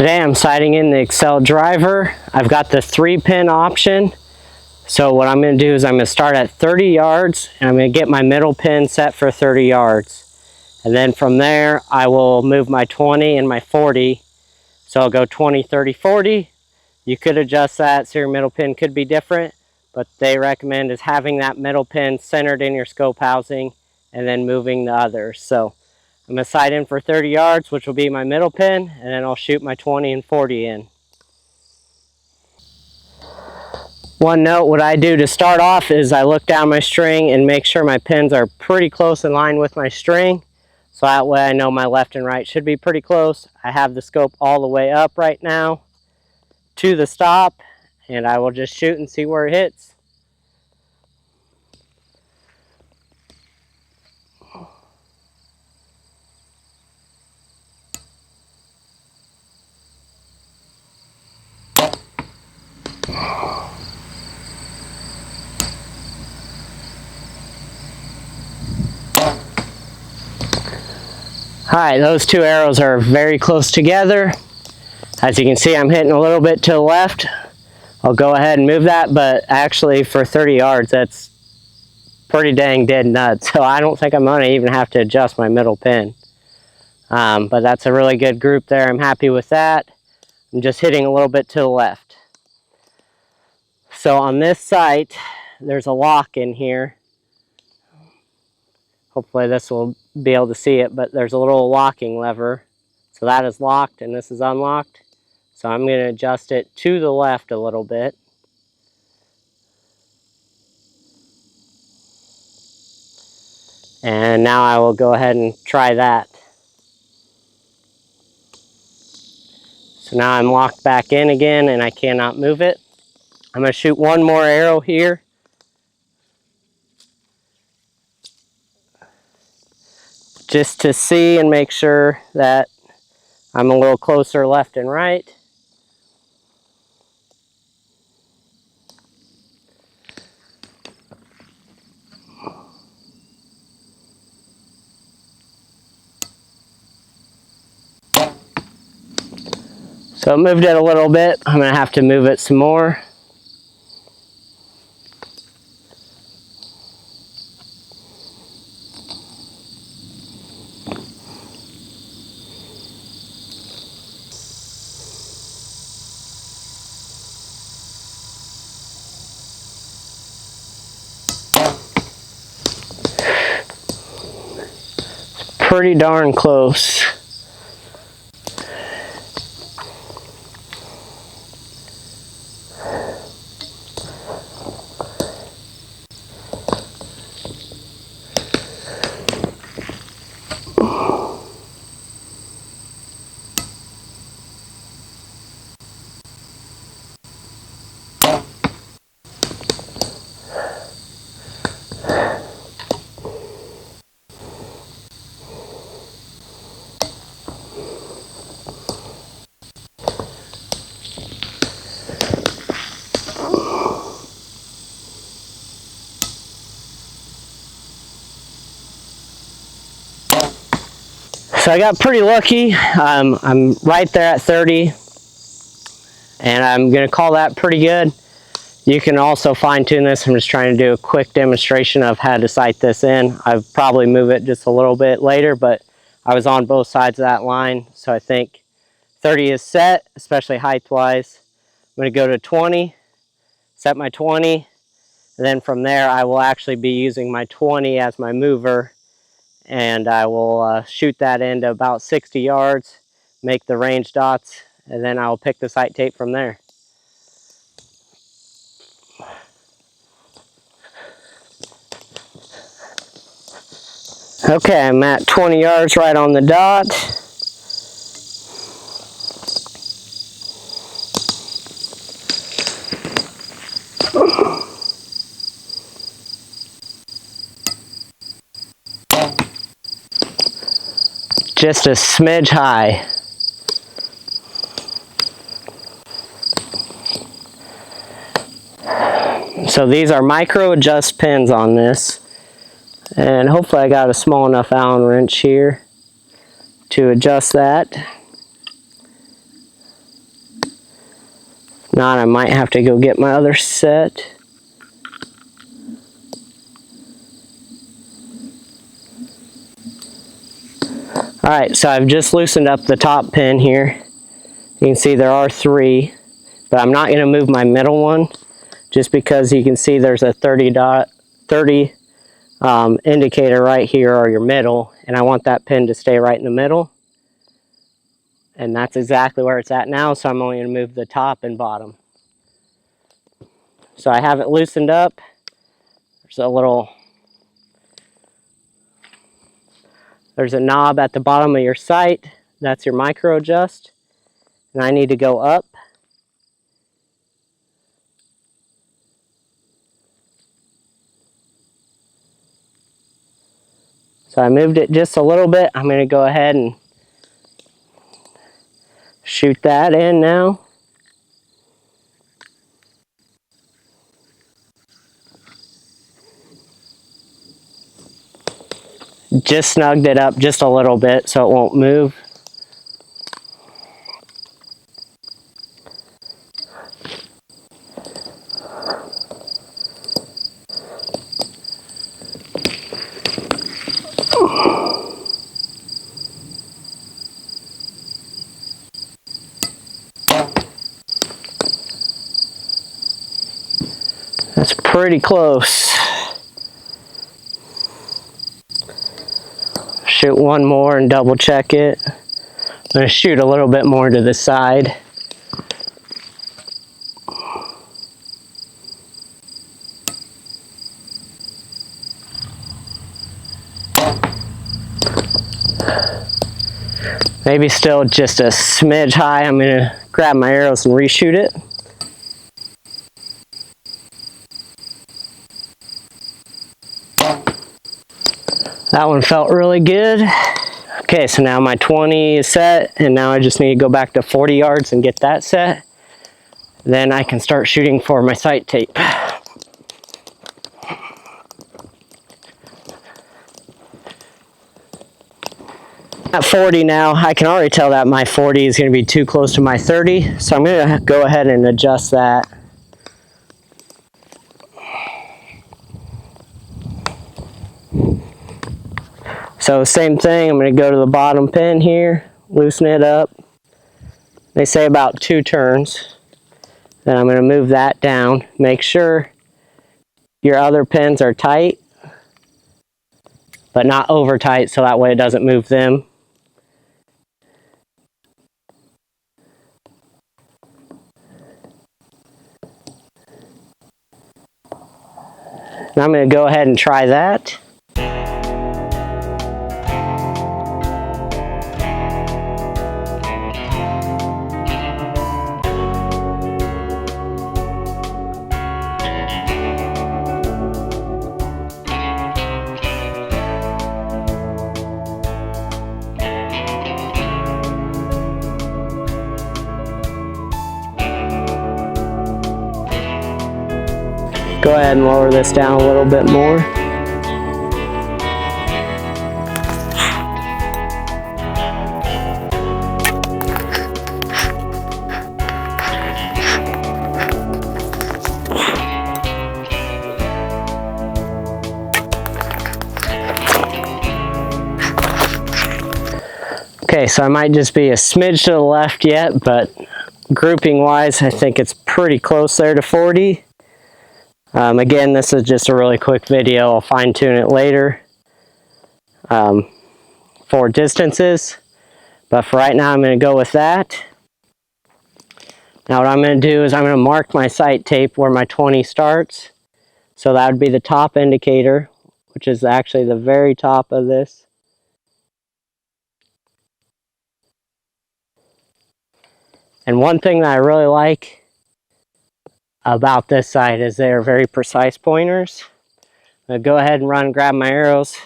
Today I'm sighting in the Axcel Driver. I've got the 3-pin option. So what I'm going to do is I'm going to start at 30 yards and I'm going to get my middle pin set for 30 yards. And then from there I will move my 20 and my 40. So I'll go 20, 30, 40. You could adjust that so your middle pin could be different, but they recommend is having that middle pin centered in your scope housing and then moving the others. So I'm going to sight in for 30 yards, which will be my middle pin, and then I'll shoot my 20 and 40 in. One note, what I do to start off is I look down my string and make sure my pins are pretty close in line with my string. So that way I know my left and right should be pretty close. I have the scope all the way up right now to the stop, and I will just shoot and see where it hits. Alright, those two arrows are very close together. As you can see, I'm hitting a little bit to the left. I'll go ahead and move that, but actually for 30 yards, that's pretty dang dead nuts. So I don't think I'm going to even have to adjust my middle pin. But that's a really good group there. I'm happy with that. I'm just hitting a little bit to the left. So on this sight, there's a lock in here. Hopefully this will be able to see it, but there's a little locking lever. So that is locked and this is unlocked. So I'm going to adjust it to the left a little bit. And now I will go ahead and try that. So now I'm locked back in again and I cannot move it. I'm going to shoot one more arrow here. Just to see and make sure that I'm a little closer left and right. So I moved it a little bit. I'm going to have to move it some more. Pretty darn close. So I got pretty lucky. I'm right there at 30 and I'm going to call that pretty good. You can also fine tune this. I'm just trying to do a quick demonstration of how to sight this in. I'll probably move it just a little bit later, but I was on both sides of that line, so I think 30 is set, especially height wise. I'm going to go to 20, set my 20, and then from there I will actually be using my 20 as my mover. And I will shoot that into about 60 yards, make the range dots, and then I'll pick the sight tape from there. Okay, I'm at 20 yards right on the dot. Just a smidge high. So these are micro adjust pins on this, and hopefully I got a small enough Allen wrench here to adjust that. Not, I might have to go get my other set. Alright, so I've just loosened up the top pin here. You can see there are 3, but I'm not going to move my middle one just because you can see there's a 30 indicator right here, or your middle, and I want that pin to stay right in the middle. And that's exactly where it's at now, so I'm only going to move the top and bottom. So I have it loosened up. There's a knob at the bottom of your sight. That's your micro adjust. And I need to go up. So I moved it just a little bit. I'm going to go ahead and shoot that in now. Just snugged it up just a little bit so it won't move. That's pretty close. Shoot one more and double check it. I'm going to shoot a little bit more to the side. Maybe still just a smidge high. I'm going to grab my arrows and reshoot it. That one felt really good. Okay, so now my 20 is set, and now I just need to go back to 40 yards and get that set. Then I can start shooting for my sight tape. At 40 now, I can already tell that my 40 is going to be too close to my 30, so I'm going to go ahead and adjust that. So same thing, I'm going to go to the bottom pin here, loosen it up. They say about 2 turns. Then I'm going to move that down. Make sure your other pins are tight, but not over tight, so that way it doesn't move them. And I'm going to go ahead and try that. Go ahead and lower this down a little bit more. Okay, so I might just be a smidge to the left yet, but grouping wise, I think it's pretty close there to 40. Again, this is just a really quick video. I'll fine tune it later for distances. But for right now, I'm going to go with that. Now what I'm going to do is I'm going to mark my sight tape where my 20 starts. So that would be the top indicator, which is actually the very top of this. And one thing that I really like about this sight is they are very precise pointers. I'm going to go ahead and run and grab my arrows.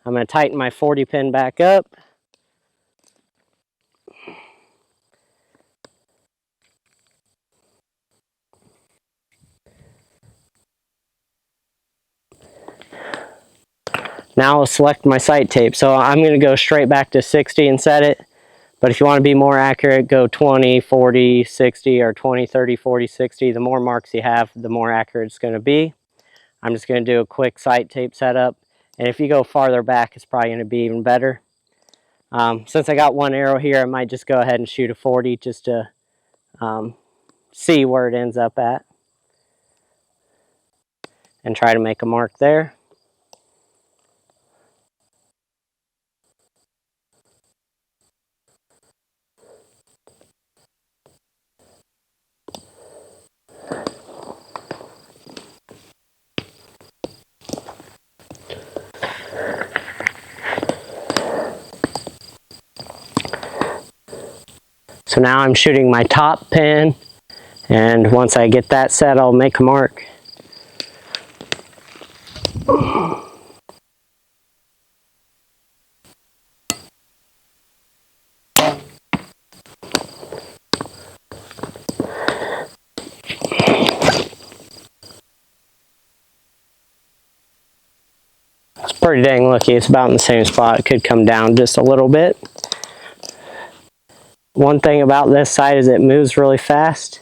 I'm going to tighten my 40 pin back up. Now I'll select my sight tape. So I'm going to go straight back to 60 and set it. But if you want to be more accurate, go 20, 40, 60, or 20, 30, 40, 60. The more marks you have, the more accurate it's going to be. I'm just going to do a quick sight tape setup. And if you go farther back, it's probably going to be even better. Since I got one arrow here, I might just go ahead and shoot a 40 just to see where it ends up at. And try to make a mark there. So now I'm shooting my top pin, and once I get that set, I'll make a mark. It's pretty dang lucky. It's about in the same spot. It could come down just a little bit. One thing about this sight is it moves really fast.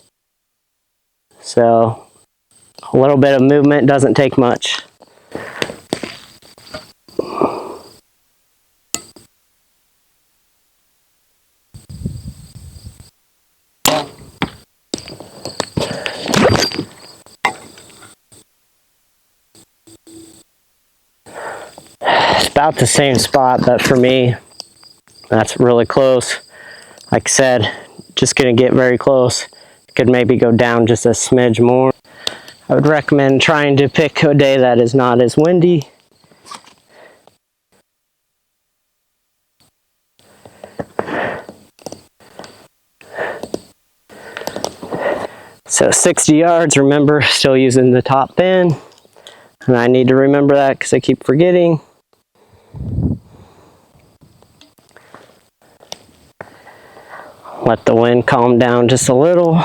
So a little bit of movement doesn't take much. It's about the same spot, but for me, that's really close. Like I said, just gonna get very close. Could maybe go down just a smidge more. I would recommend trying to pick a day that is not as windy. So 60 yards, remember, still using the top pin. And I need to remember that because I keep forgetting. Let the wind calm down just a little.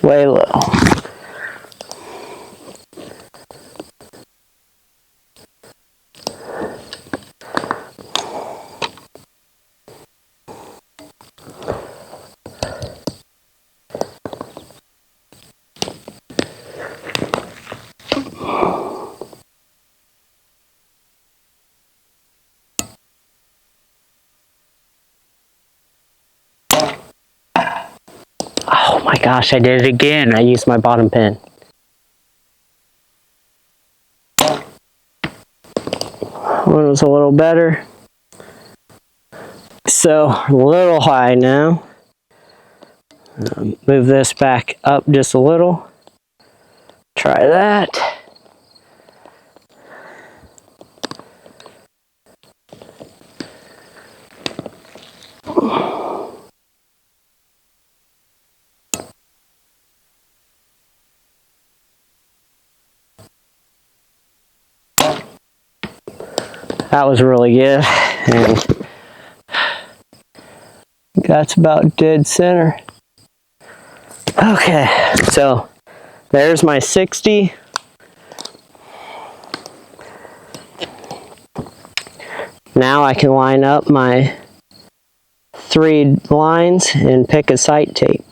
Way low. Oh my gosh, I did it again. I used my bottom pin. One was a little better. So, a little high now. Move this back up just a little. Try that. That was really good, and that's about dead center. Okay, so there's my 60. Now I can line up my 3 lines and pick a sight tape.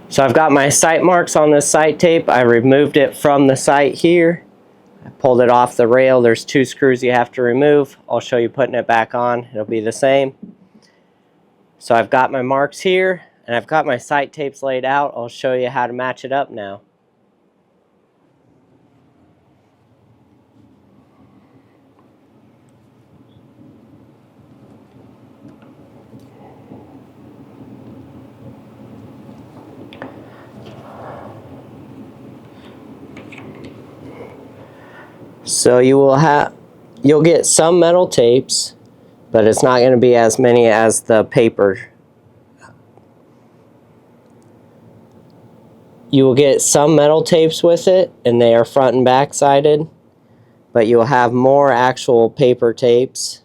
So I've got my sight marks on this sight tape. I removed it from the sight here. I pulled it off the rail. There's 2 screws you have to remove. I'll show you putting it back on. It'll be the same. So I've got my marks here, and I've got my sight tapes laid out. I'll show you how to match it up now. So you'll get some metal tapes, but it's not going to be as many as the paper. You will get some metal tapes with it, and they are front and back sided, but you will have more actual paper tapes,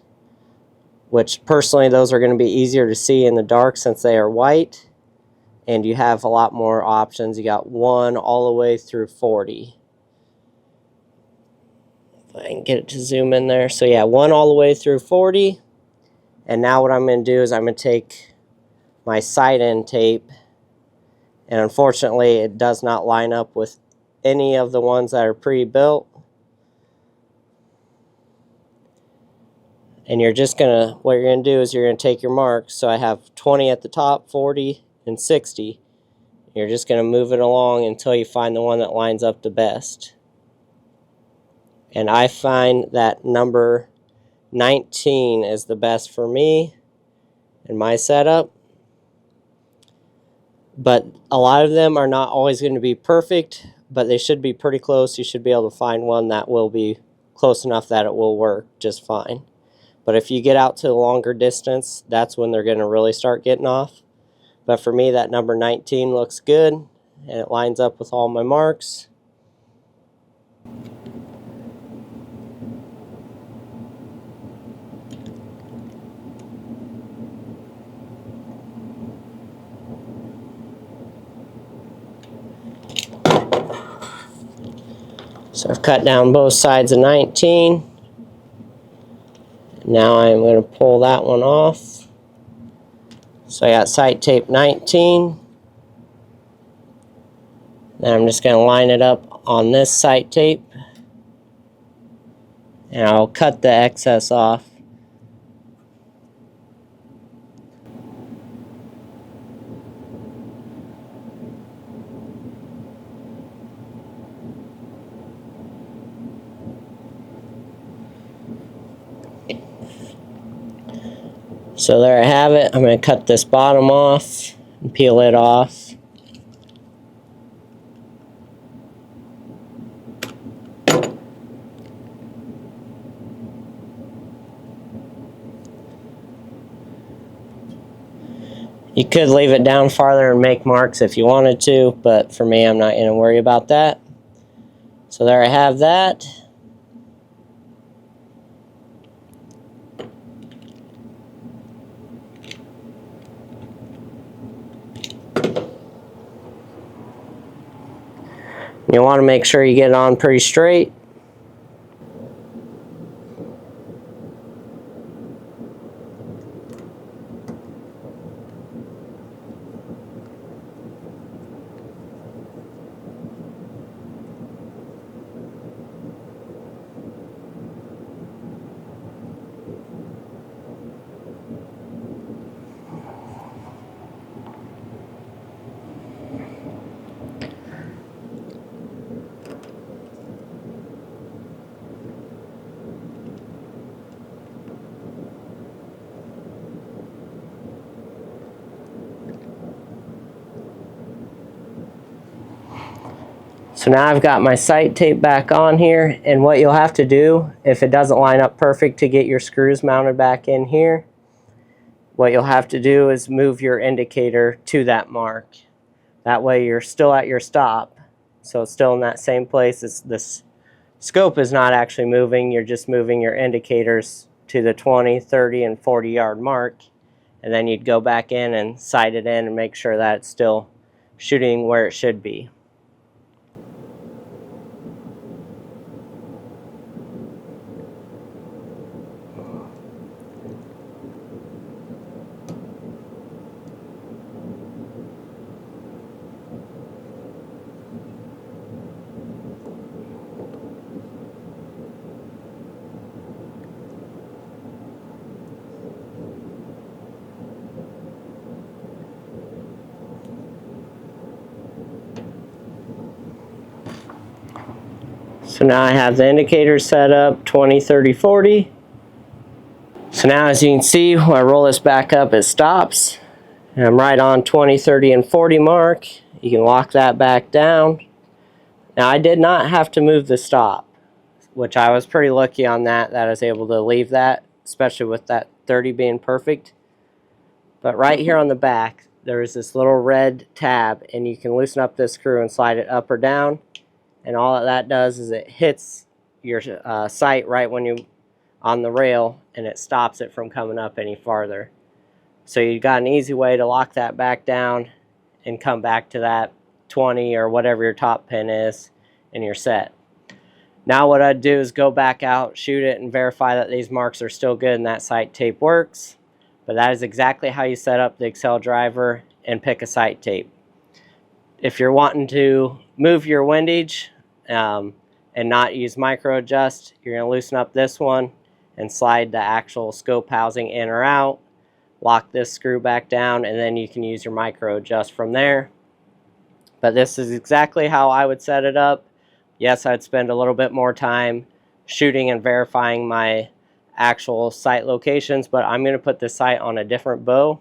which personally those are going to be easier to see in the dark since they are white, and you have a lot more options. You got 1 all the way through 40. If I can get it to zoom in there. So yeah, 1 all the way through 40. And now what I'm going to do is I'm going to take my side end tape, and unfortunately it does not line up with any of the ones that are pre-built. And you're just gonna, what you're gonna do is you're gonna take your marks. So I have 20 at the top, 40, and 60. You're just gonna move it along until you find the one that lines up the best. And I find that number 19 is the best for me in my setup. But a lot of them are not always going to be perfect, but they should be pretty close. You should be able to find one that will be close enough that it will work just fine. But if you get out to a longer distance, that's when they're going to really start getting off. But for me, that number 19 looks good, and it lines up with all my marks. So I've cut down both sides of 19. Now I'm going to pull that one off. So I got sight tape 19. Then I'm just going to line it up on this sight tape. And I'll cut the excess off. So there I have it. I'm going to cut this bottom off and peel it off. You could leave it down farther and make marks if you wanted to, but for me, I'm not going to worry about that. So there I have that. You want to make sure you get it on pretty straight. So now I've got my sight tape back on here, and what you'll have to do if it doesn't line up perfect to get your screws mounted back in here, what you'll have to do is move your indicator to that mark. That way you're still at your stop, so it's still in that same place. This scope is not actually moving, you're just moving your indicators to the 20, 30, and 40 yard mark, and then you'd go back in and sight it in and make sure that it's still shooting where it should be. So now I have the indicator set up 20, 30, 40. So now as you can see, when I roll this back up, it stops. And I'm right on 20, 30, and 40 mark. You can lock that back down. Now I did not have to move the stop, which I was pretty lucky on that I was able to leave that, especially with that 30 being perfect. But right here on the back, there is this little red tab, and you can loosen up this screw and slide it up or down. And all that does is it hits your sight right when you're on the rail, and it stops it from coming up any farther. So you've got an easy way to lock that back down and come back to that 20 or whatever your top pin is, and you're set. Now what I'd do is go back out, shoot it, and verify that these marks are still good and that sight tape works. But that is exactly how you set up the Axcel Driver and pick a sight tape. If you're wanting to move your windage and not use micro adjust, you're going to loosen up this one and slide the actual scope housing in or out, lock this screw back down, and then you can use your micro adjust from there. But this is exactly how I would set it up. Yes, I'd spend a little bit more time shooting and verifying my actual sight locations, but I'm going to put this sight on a different bow.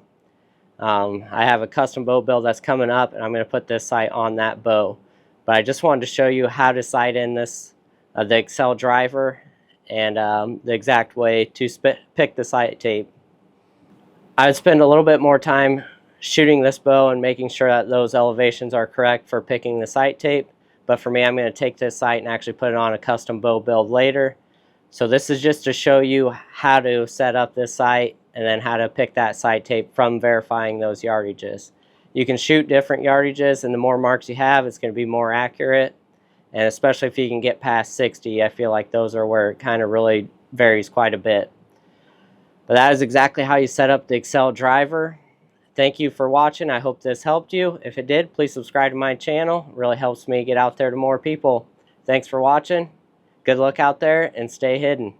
I have a custom bow build that's coming up, and I'm going to put this sight on that bow. But I just wanted to show you how to sight in this the Axcel Driver and the exact way to pick the sight tape. I would spend a little bit more time shooting this bow and making sure that those elevations are correct for picking the sight tape. But for me, I'm going to take this sight and actually put it on a custom bow build later. So this is just to show you how to set up this sight and then how to pick that sight tape from verifying those yardages. You can shoot different yardages, and the more marks you have, it's going to be more accurate. And especially if you can get past 60, I feel like those are where it kind of really varies quite a bit. But that is exactly how you set up the Axcel Driver. Thank you for watching. I hope this helped you. If it did, please subscribe to my channel. It really helps me get out there to more people. Thanks for watching. Good luck out there, and stay hidden.